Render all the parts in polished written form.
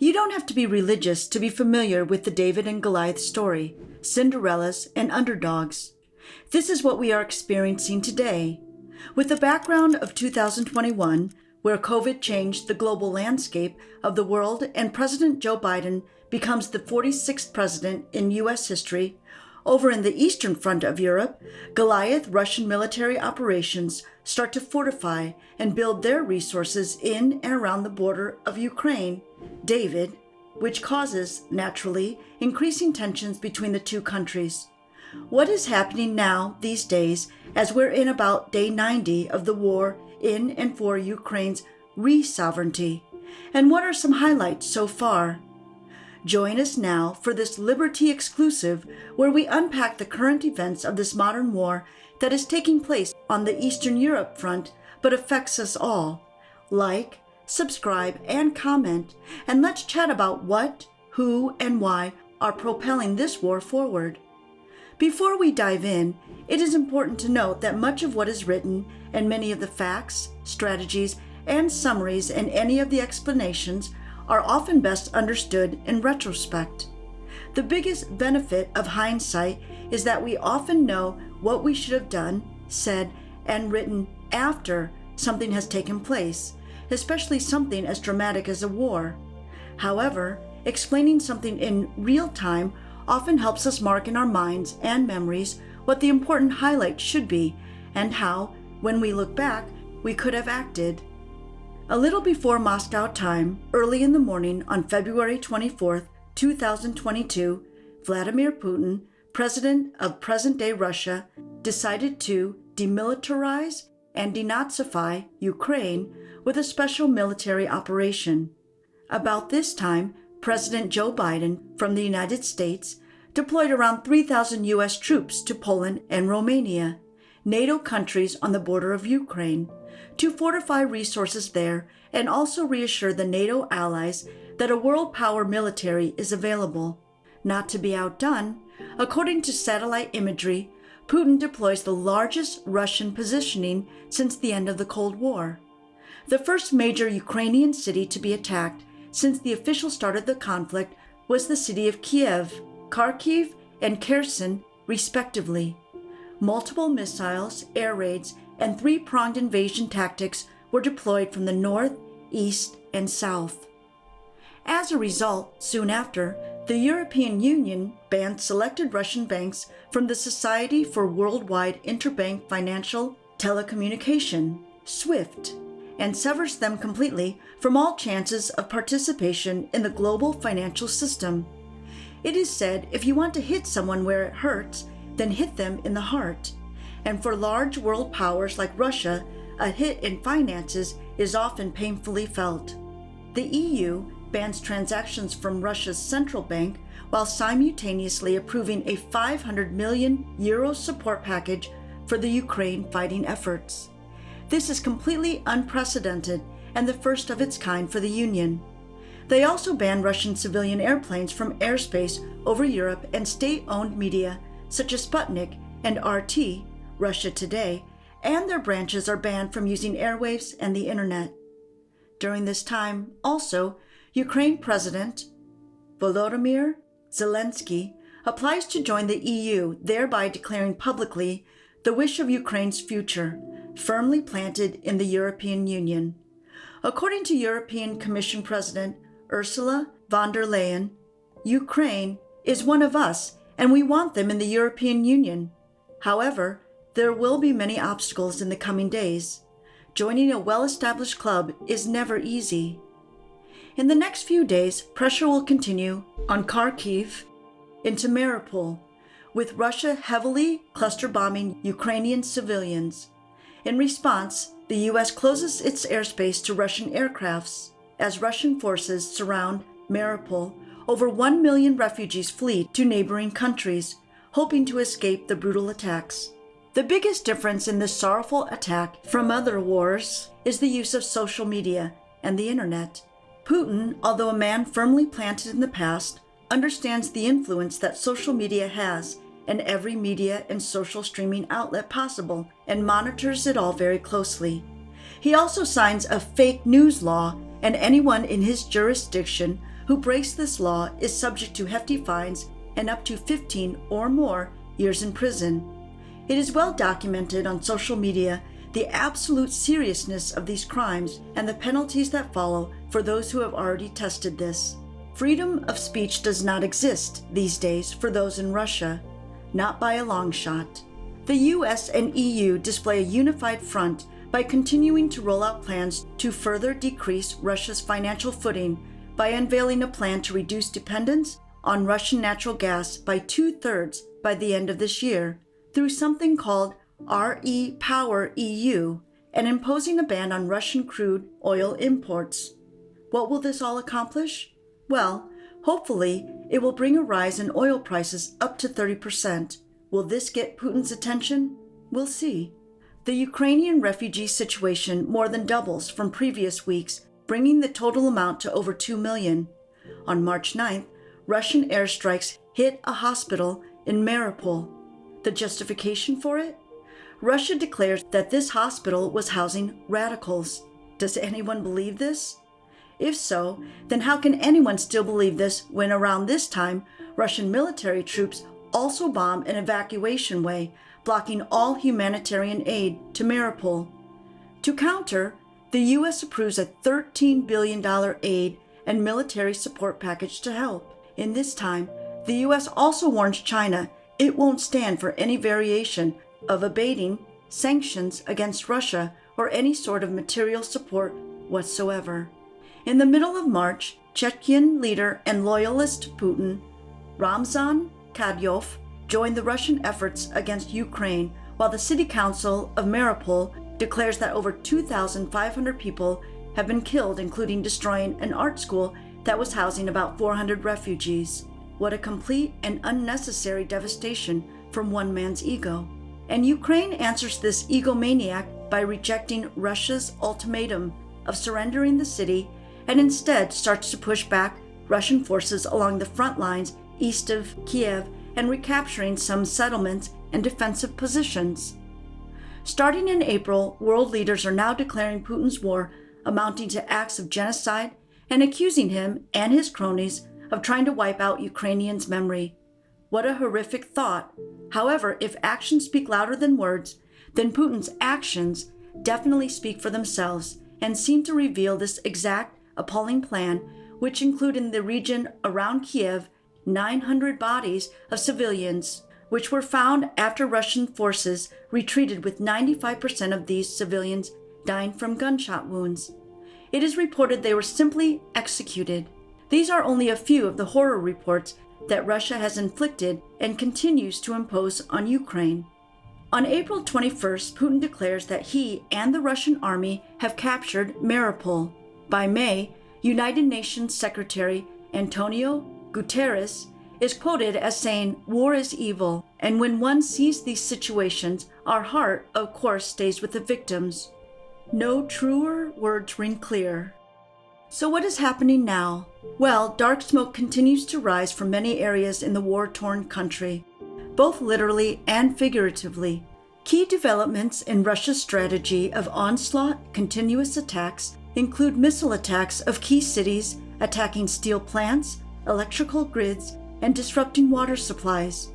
You don't have to be religious to be familiar with the David and Goliath story, Cinderellas and underdogs. This is what we are experiencing today. With the background of 2021, where COVID changed the global landscape of the world and President Joe Biden becomes the 46th president in U.S. history, over in the eastern front of Europe, Goliath Russian military operations start to fortify and build their resources in and around the border of Ukraine, David, which causes, naturally, increasing tensions between the two countries. What is happening now these days as we're in about day 90 of the war in and for Ukraine's re-sovereignty? And what are some highlights so far? Join us now for this Liber-Tea exclusive where we unpack the current events of this modern war that is taking place on the Eastern Europe front but affects us all. Like, subscribe, and comment, and let's chat about what, who, and why are propelling this war forward. Before we dive in, it is important to note that much of what is written and many of the facts, strategies, and summaries in any of the explanations are often best understood in retrospect. The biggest benefit of hindsight is that we often know what we should have done, said, and written after something has taken place, especially something as dramatic as a war. However, explaining something in real time often helps us mark in our minds and memories what the important highlights should be and how, when we look back, we could have acted. A little before Moscow time, early in the morning on February 24, 2022, Vladimir Putin, president of present-day Russia, decided to demilitarize and denazify Ukraine with a special military operation. About this time, President Joe Biden from the United States deployed around 3,000 U.S. troops to Poland and Romania, NATO countries on the border of Ukraine, to fortify resources there and also reassure the NATO allies that a world power military is available. Not to be outdone, according to satellite imagery, Putin deploys the largest Russian positioning since the end of the Cold War. The first major Ukrainian city to be attacked since the official start of the conflict was the city of Kiev, Kharkiv, and Kherson, respectively. Multiple missiles, air raids, and three-pronged invasion tactics were deployed from the north, east, and south. As a result, soon after, the European Union banned selected Russian banks from the Society for Worldwide Interbank Financial Telecommunication, SWIFT, and severs them completely from all chances of participation in the global financial system. It is said if you want to hit someone where it hurts, then hit them in the heart. And for large world powers like Russia, a hit in finances is often painfully felt. The EU bans transactions from Russia's central bank while simultaneously approving a €500 million support package for the Ukraine fighting efforts. This is completely unprecedented and the first of its kind for the Union. They also banned Russian civilian airplanes from airspace over Europe, and state-owned media such as Sputnik and RT, Russia Today, and their branches are banned from using airwaves and the internet. During this time, also, Ukraine President Volodymyr Zelensky applies to join the EU, thereby declaring publicly the wish of Ukraine's future, firmly planted in the European Union. According to European Commission President Ursula von der Leyen, Ukraine is one of us and we want them in the European Union. However, there will be many obstacles in the coming days. Joining a well-established club is never easy. In the next few days, pressure will continue on Kharkiv into Mariupol, with Russia heavily cluster bombing Ukrainian civilians. In response, the U.S. closes its airspace to Russian aircrafts. As Russian forces surround Mariupol, over 1 million refugees flee to neighboring countries, hoping to escape the brutal attacks. The biggest difference in this sorrowful attack from other wars is the use of social media and the internet. Putin, although a man firmly planted in the past, understands the influence that social media has in every media and social streaming outlet possible and monitors it all very closely. He also signs a fake news law, and anyone in his jurisdiction who breaks this law is subject to hefty fines and up to 15 or more years in prison. It is well documented on social media the absolute seriousness of these crimes and the penalties that follow for those who have already tested this. Freedom of speech does not exist these days for those in Russia, not by a long shot. The US and EU display a unified front by continuing to roll out plans to further decrease Russia's financial footing by unveiling a plan to reduce dependence on Russian natural gas by 2/3 by the end of this year through something called RE-Power EU and imposing a ban on Russian crude oil imports. What will this all accomplish? Well, hopefully it will bring a rise in oil prices up to 30%. Will this get Putin's attention? We'll see. The Ukrainian refugee situation more than doubles from previous weeks, bringing the total amount to over 2 million. On March 9th, Russian airstrikes hit a hospital in Mariupol. The justification for it? Russia declares that this hospital was housing radicals. Does anyone believe this? If so, then how can anyone still believe this when around this time, Russian military troops also bomb an evacuation way, blocking all humanitarian aid to Mariupol? To counter, the U.S. approves a $13 billion aid and military support package to help. In this time, the U.S. also warns China it won't stand for any variation of abating sanctions against Russia or any sort of material support whatsoever. In the middle of March, Chechen leader and loyalist to Putin, Ramzan Kadyrov, joined the Russian efforts against Ukraine, while the city council of Mariupol declares that over 2,500 people have been killed, including destroying an art school that was housing about 400 refugees. What a complete and unnecessary devastation from one man's ego. And Ukraine answers this egomaniac by rejecting Russia's ultimatum of surrendering the city and instead starts to push back Russian forces along the front lines east of Kiev and recapturing some settlements and defensive positions. Starting in April, world leaders are now declaring Putin's war amounting to acts of genocide and accusing him and his cronies of trying to wipe out Ukrainians' memory. What a horrific thought. However, if actions speak louder than words, then Putin's actions definitely speak for themselves and seem to reveal this exact appalling plan, which include in the region around Kiev 900 bodies of civilians, which were found after Russian forces retreated with 95% of these civilians dying from gunshot wounds. It is reported they were simply executed. These are only a few of the horror reports that Russia has inflicted and continues to impose on Ukraine. On April 21st, Putin declares that he and the Russian army have captured Mariupol. By May, United Nations Secretary Antonio Guterres is quoted as saying, "War is evil, and when one sees these situations, our heart, of course, stays with the victims." No truer words ring clear. So what is happening now? Well, dark smoke continues to rise from many areas in the war-torn country, both literally and figuratively. Key developments in Russia's strategy of onslaught, continuous attacks, include missile attacks of key cities, attacking steel plants, electrical grids, and disrupting water supplies.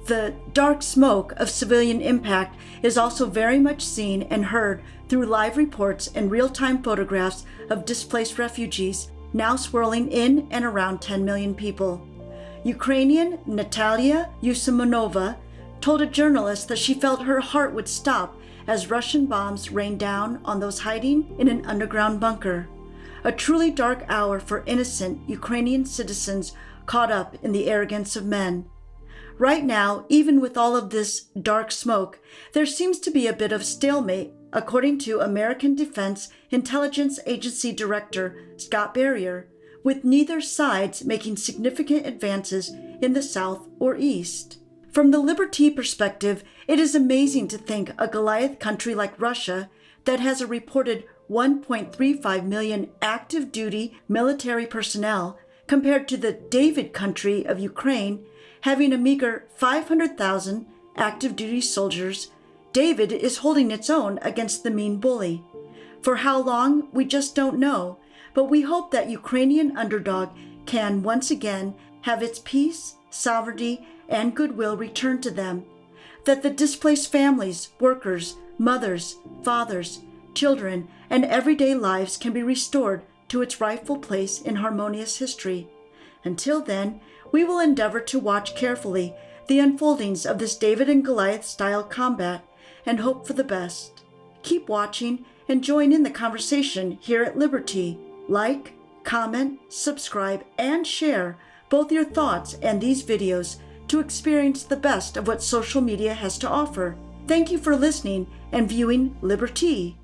The dark smoke of civilian impact is also very much seen and heard through live reports and real-time photographs of displaced refugees, now swirling in and around 10 million people. Ukrainian Natalia Yusimonova told a journalist that she felt her heart would stop as Russian bombs rained down on those hiding in an underground bunker. A truly dark hour for innocent Ukrainian citizens caught up in the arrogance of men. Right now, even with all of this dark smoke, there seems to be a bit of stalemate, according to American Defense Intelligence Agency Director Scott Barrier, with neither sides making significant advances in the south or east. From the Liber-Tea perspective, it is amazing to think a Goliath country like Russia, that has a reported 1.35 million active duty military personnel, compared to the David country of Ukraine, having a meager 500,000 active duty soldiers, David is holding its own against the mean bully. For how long, we just don't know, but we hope that Ukrainian underdog can once again have its peace, sovereignty, and goodwill returned to them, that the displaced families, workers, mothers, fathers, children, and everyday lives can be restored to its rightful place in harmonious history. Until then, we will endeavor to watch carefully the unfoldings of this David and Goliath style combat and hope for the best. Keep watching and join in the conversation here at Liber-Tea. Like, comment, subscribe, and share both your thoughts and these videos to experience the best of what social media has to offer. Thank you for listening and viewing Liber-Tea.